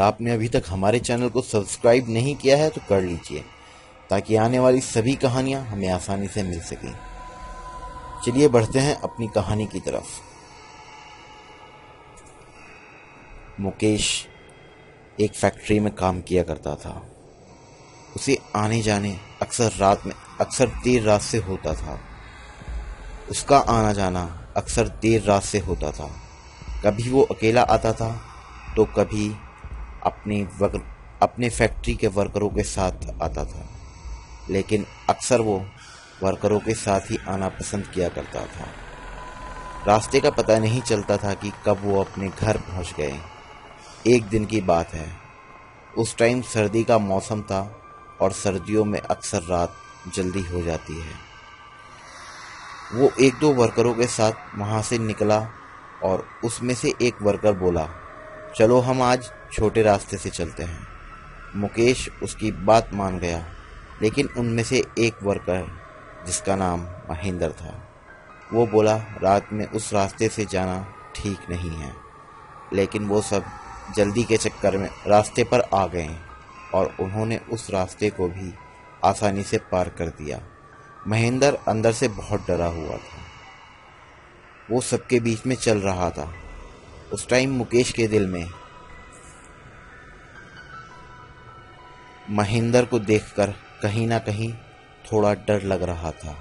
अगर आपने अभी तक हमारे चैनल को सब्सक्राइब नहीं किया है तो कर लीजिए, ताकि आने वाली सभी कहानियाँ हमें आसानी से मिल सकें। चलिए बढ़ते हैं अपनी कहानी की तरफ। मुकेश एक फैक्ट्री में काम किया करता था। उसे आने जाने अक्सर देर रात से होता था। उसका आना जाना अक्सर देर रात से होता था। कभी वो अकेला आता था तो कभी अपने फैक्ट्री के वर्करों के साथ आता था, लेकिन अक्सर वो वर्करों के साथ ही आना पसंद किया करता था। रास्ते का पता नहीं चलता था कि कब वो अपने घर पहुंच गए। एक दिन की बात है। उस टाइम सर्दी का मौसम था और सर्दियों में अक्सर रात जल्दी हो जाती है। वो एक दो वर्करों के साथ वहाँ से निकला और उसमें से एक वर्कर बोला, चलो हम आज छोटे रास्ते से चलते हैं। मुकेश उसकी बात मान गया, लेकिन उनमें से एक वर्कर, जिसका नाम महेंद्र था, वो बोला रात में उस रास्ते से जाना ठीक नहीं है। लेकिन वो सब जल्दी के चक्कर में रास्ते पर आ गए और उन्होंने उस रास्ते को भी आसानी से पार कर दिया। महेंद्र अंदर से बहुत डरा हुआ था। वो सबके बीच में चल रहा था। उस टाइम मुकेश के दिल में महेंद्र को देखकर कहीं ना कहीं थोड़ा डर लग रहा था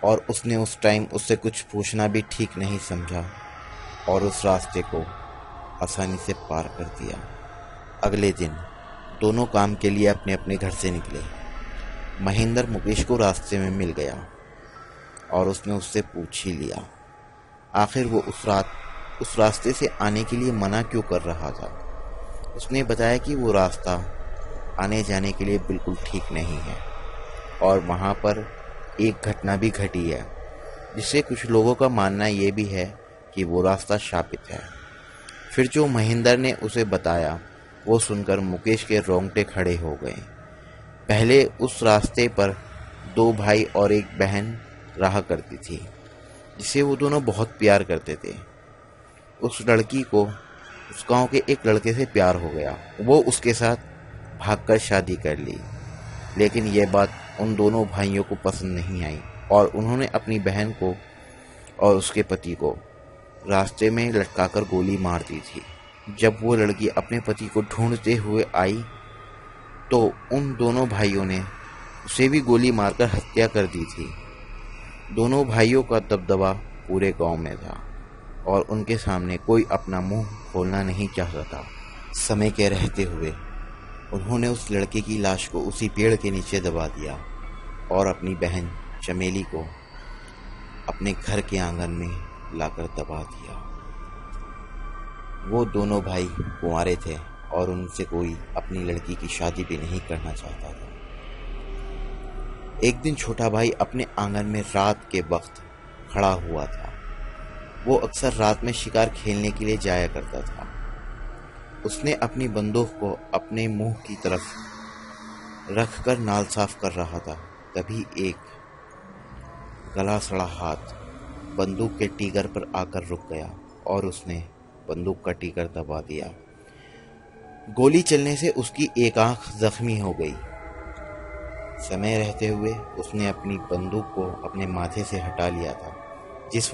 और उसने उस टाइम उससे कुछ पूछना भी ठीक नहीं समझा और उस रास्ते को आसानी से पार कर दिया। अगले दिन दोनों काम के लिए अपने अपने घर से निकले। महेंद्र मुकेश को रास्ते में मिल गया और उसने उससे पूछ ही लिया आखिर वो उस रास्ते से आने के लिए मना क्यों कर रहा था। उसने बताया कि वो रास्ता आने जाने के लिए बिल्कुल ठीक नहीं है और वहाँ पर एक घटना भी घटी है, जिससे कुछ लोगों का मानना ये भी है कि वो रास्ता शापित है। फिर जो महेंद्र ने उसे बताया वो सुनकर मुकेश के रोंगटे खड़े हो गए। पहले उस रास्ते पर दो भाई और एक बहन रहा करती थी, जिसे वो दोनों बहुत प्यार करते थे। उस लड़की को उस गांव के एक लड़के से प्यार हो गया। वो उसके साथ भागकर शादी कर ली, लेकिन यह बात उन दोनों भाइयों को पसंद नहीं आई और उन्होंने अपनी बहन को और उसके पति को रास्ते में लटकाकर गोली मार दी थी। जब वो लड़की अपने पति को ढूंढते हुए आई तो उन दोनों भाइयों ने उसे भी गोली मारकर हत्या कर दी थी। दोनों भाइयों का दबदबा पूरे गांव में था और उनके सामने कोई अपना मुंह खोलना नहीं चाहता था। समय के रहते हुए उन्होंने उस लड़के की लाश को उसी पेड़ के नीचे दबा दिया और अपनी बहन चमेली को अपने घर के आंगन में लाकर दबा दिया। वो दोनों भाई कुंवारे थे और उनसे कोई अपनी लड़की की शादी भी नहीं करना चाहता था। एक दिन छोटा भाई अपने आंगन में रात के वक्त खड़ा हुआ था। वो अक्सर रात में शिकार खेलने के लिए जाया करता था। उसने अपनी बंदूक को अपने मुंह की तरफ रखकर नाल साफ कर रहा था। तभी एक गला सड़ा हाथ बंदूक के टिगर पर आकर रुक गया और उसने बंदूक का टिगर दबा दिया। गोली चलने से उसकी एक आंख जख्मी हो गई। समय रहते हुए उसने अपनी बंदूक को अपने माथे से हटा लिया था, जिस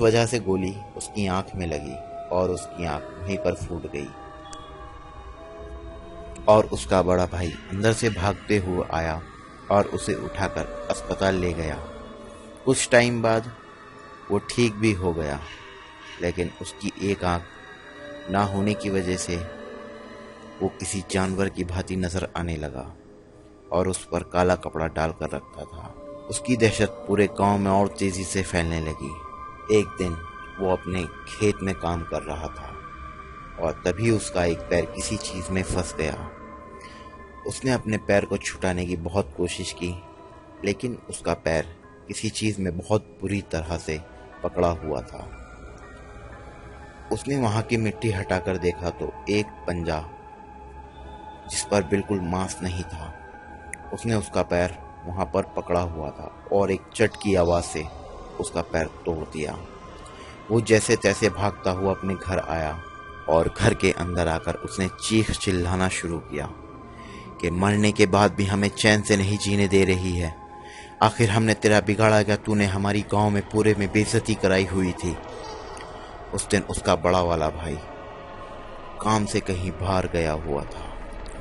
वजह से गोली उसकी आंख में लगी और उसकी आंख वहीं पर फूट गई और उसका बड़ा भाई अंदर से भागते हुए आया और उसे उठाकर अस्पताल ले गया। कुछ टाइम बाद वो ठीक भी हो गया, लेकिन उसकी एक आंख ना होने की वजह से वो किसी जानवर की भांति नजर आने लगा और उस पर काला कपड़ा डालकर रखता था। उसकी दहशत पूरे गांव में और तेजी से फैलने लगी। एक दिन वो अपने खेत में काम कर रहा था और तभी उसका एक पैर किसी चीज में फंस गया। उसने अपने पैर को छुटाने की बहुत कोशिश की, लेकिन उसका पैर किसी चीज में बहुत बुरी तरह से पकड़ा हुआ था। उसने वहां की मिट्टी हटाकर देखा तो एक पंजा, जिस पर बिल्कुल मांस नहीं था, उसने उसका पैर वहां पर पकड़ा हुआ था और एक चट की आवाज से उसका पैर तोड़ दिया। वो जैसे तैसे भागता हुआ अपने घर आया और घर के अंदर आकर उसने चीख चिल्लाना शुरू किया कि मरने के बाद भी हमें चैन से नहीं जीने दे रही है। आखिर हमने तेरा बिगाड़ा क्या? तूने हमारी गांव में पूरे में बेइज्जती कराई हुई थी। उस दिन उसका बड़ा वाला भाई काम से कहीं बाहर गया हुआ था।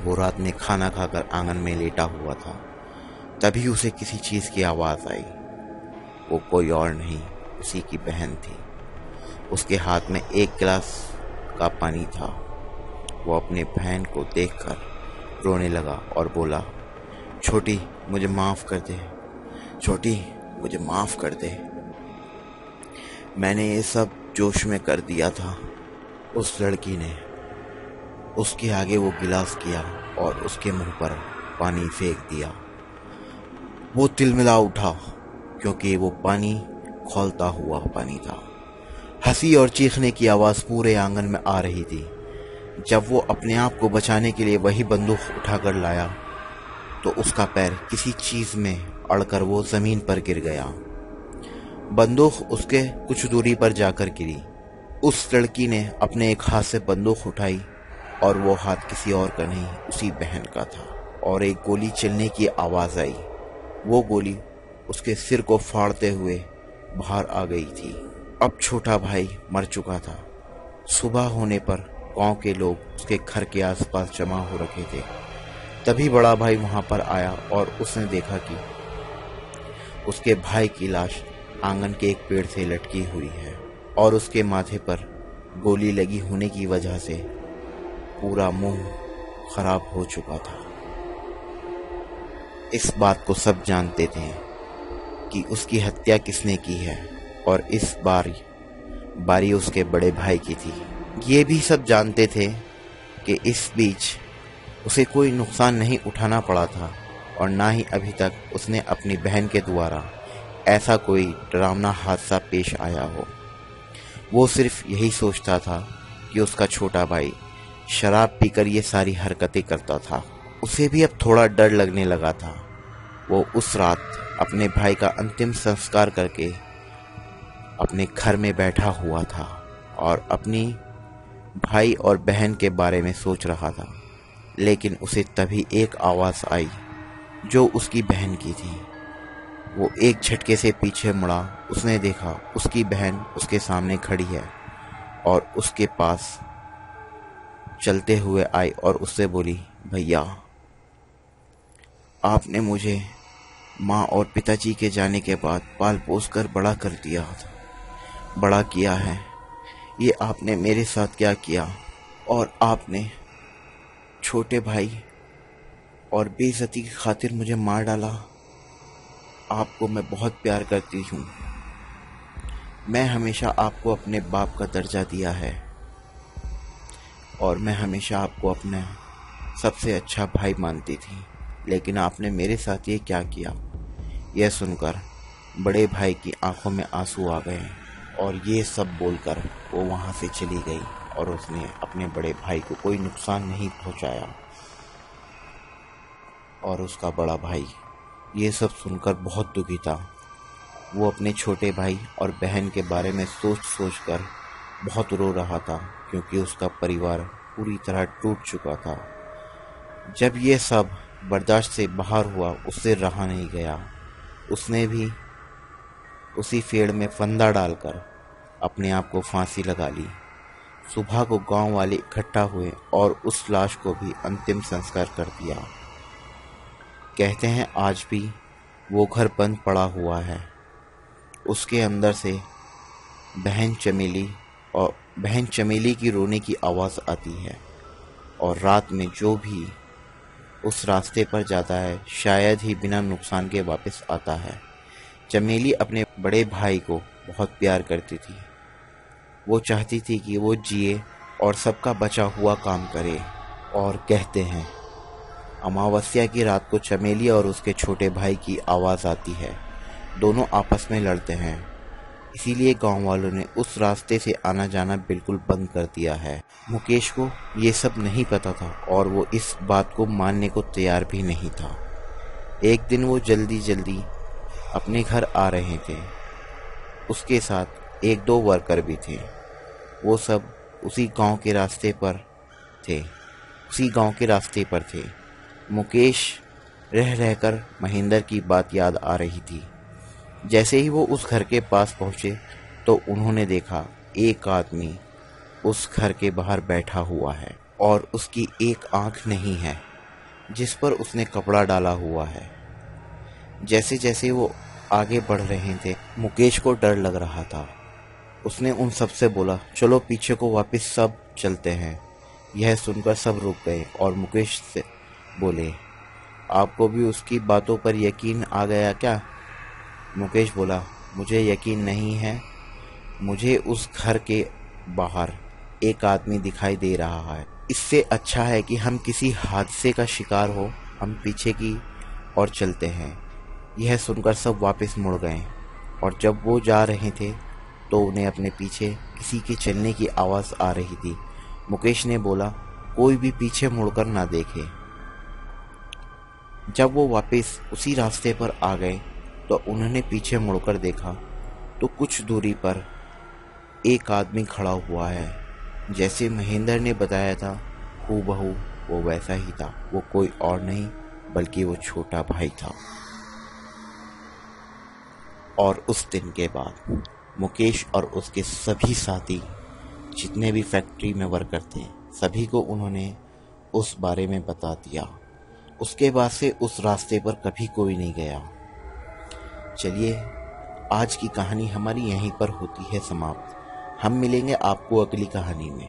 वो रात में खाना खाकर आंगन में लेटा हुआ था। तभी उसे किसी चीज़ की आवाज़ आई। वो कोई और नहीं, उसी की बहन थी। उसके हाथ में एक गिलास का पानी था। वो अपने बहन को देखकर रोने लगा और बोला, छोटी मुझे माफ़ कर दे, छोटी मुझे माफ़ कर दे। मैंने ये सब जोश में कर दिया था। उस लड़की ने उसके आगे वो गिलास किया और उसके मुंह पर पानी फेंक दिया। वो तिलमिला उठा क्योंकि वो पानी खौलता हुआ पानी था। हंसी और चीखने की आवाज़ पूरे आंगन में आ रही थी। जब वो अपने आप को बचाने के लिए वही बंदूक उठाकर लाया तो उसका पैर किसी चीज़ में अड़कर वो ज़मीन पर गिर गया। बंदूक उसके कुछ दूरी पर जाकर गिरी। उस लड़की ने अपने एक हाथ से बंदूक उठाई और वो हाथ किसी और का नहीं, उसी बहन का था। और एक गोली चलने की आवाज़ आई। वो गोली उसके सिर को फाड़ते हुए बाहर आ गई थी। अब छोटा भाई मर चुका था। सुबह होने पर गांव के लोग उसके घर के आसपास जमा हो रखे थे। तभी बड़ा भाई वहां पर आया और उसने देखा कि उसके भाई की लाश आंगन के एक पेड़ से लटकी हुई है और उसके माथे पर गोली लगी होने की वजह से पूरा मुंह खराब हो चुका था। इस बात को सब जानते थे कि उसकी हत्या किसने की है और इस बारी उसके बड़े भाई की थी। ये भी सब जानते थे कि इस बीच उसे कोई नुकसान नहीं उठाना पड़ा था और ना ही अभी तक उसने अपनी बहन के द्वारा ऐसा कोई डरावना हादसा पेश आया हो। वो सिर्फ यही सोचता था कि उसका छोटा भाई शराब पीकर ये सारी हरकतें करता था। उसे भी अब थोड़ा डर लगने लगा था। वो उस रात अपने भाई का अंतिम संस्कार करके अपने घर में बैठा हुआ था और अपनी भाई और बहन के बारे में सोच रहा था। लेकिन उसे तभी एक आवाज़ आई जो उसकी बहन की थी। वो एक झटके से पीछे मुड़ा। उसने देखा उसकी बहन उसके सामने खड़ी है और उसके पास चलते हुए आई और उससे बोली, भैया आपने मुझे माँ और पिताजी के जाने के बाद पाल पोस कर बड़ा किया है। ये आपने मेरे साथ क्या किया? और आपने छोटे भाई और बेइज्जती की खातिर मुझे मार डाला। आपको मैं बहुत प्यार करती हूँ। मैं हमेशा आपको अपने बाप का दर्जा दिया है और मैं हमेशा आपको अपना सबसे अच्छा भाई मानती थी, लेकिन आपने मेरे साथ ये क्या किया? यह सुनकर बड़े भाई की आंखों में आंसू आ गए और ये सब बोलकर वो वहाँ से चली गई और उसने अपने बड़े भाई को कोई नुकसान नहीं पहुँचाया। और उसका बड़ा भाई ये सब सुनकर बहुत दुखी था। वो अपने छोटे भाई और बहन के बारे में सोच कर बहुत रो रहा था क्योंकि उसका परिवार पूरी तरह टूट चुका था। जब ये सब बर्दाश्त से बाहर हुआ, उससे रहा नहीं गया। उसने भी उसी पेड़ में फंदा डालकर अपने आप को फांसी लगा ली। सुबह को गांव वाले इकट्ठा हुए और उस लाश को भी अंतिम संस्कार कर दिया। कहते हैं आज भी वो घर बंद पड़ा हुआ है। उसके अंदर से बहन चमेली की रोने की आवाज़ आती है और रात में जो भी उस रास्ते पर जाता है शायद ही बिना नुकसान के वापस आता है। चमेली अपने बड़े भाई को बहुत प्यार करती थी। वो चाहती थी कि वो जिए और सबका बचा हुआ काम करे। और कहते हैं अमावस्या की रात को चमेली और उसके छोटे भाई की आवाज़ आती है। दोनों आपस में लड़ते हैं। इसीलिए गांव वालों ने उस रास्ते से आना जाना बिल्कुल बंद कर दिया है। मुकेश को ये सब नहीं पता था और वो इस बात को मानने को तैयार भी नहीं था। एक दिन वो जल्दी अपने घर आ रहे थे। उसके साथ एक दो वर्कर भी थे। वो सब उसी गांव के रास्ते पर थे उसी गांव के रास्ते पर थे। मुकेश रह रहकर महेंद्र की बात याद आ रही थी। जैसे ही वो उस घर के पास पहुंचे तो उन्होंने देखा एक आदमी उस घर के बाहर बैठा हुआ है और उसकी एक आंख नहीं है जिस पर उसने कपड़ा डाला हुआ है। जैसे जैसे वो आगे बढ़ रहे थे मुकेश को डर लग रहा था। उसने उन सब से बोला, चलो पीछे को वापस सब चलते हैं। यह सुनकर सब रुक गए और मुकेश से बोले, आपको भी उसकी बातों पर यकीन आ गया क्या? मुकेश बोला, मुझे यकीन नहीं है। मुझे उस घर के बाहर एक आदमी दिखाई दे रहा है। इससे अच्छा है कि हम किसी हादसे का शिकार हो, हम पीछे की ओर चलते हैं। यह सुनकर सब वापस मुड़ गए और जब वो जा रहे थे तो उन्हें अपने पीछे किसी के चलने की आवाज़ आ रही थी। मुकेश ने बोला, कोई भी पीछे मुड़कर ना देखे। जब वो वापस उसी रास्ते पर आ गए तो उन्होंने पीछे मुड़कर देखा तो कुछ दूरी पर एक आदमी खड़ा हुआ है। जैसे महेंद्र ने बताया था हूबहू वो वैसा ही था। वो कोई और नहीं बल्कि वो छोटा भाई था। और उस दिन के बाद मुकेश और उसके सभी साथी जितने भी फैक्ट्री में वर्कर थे सभी को उन्होंने उस बारे में बता दिया। उसके बाद से उस रास्ते पर कभी कोई नहीं गया। चलिए, आज की कहानी हमारी यहीं पर होती है समाप्त। हम मिलेंगे आपको अगली कहानी में।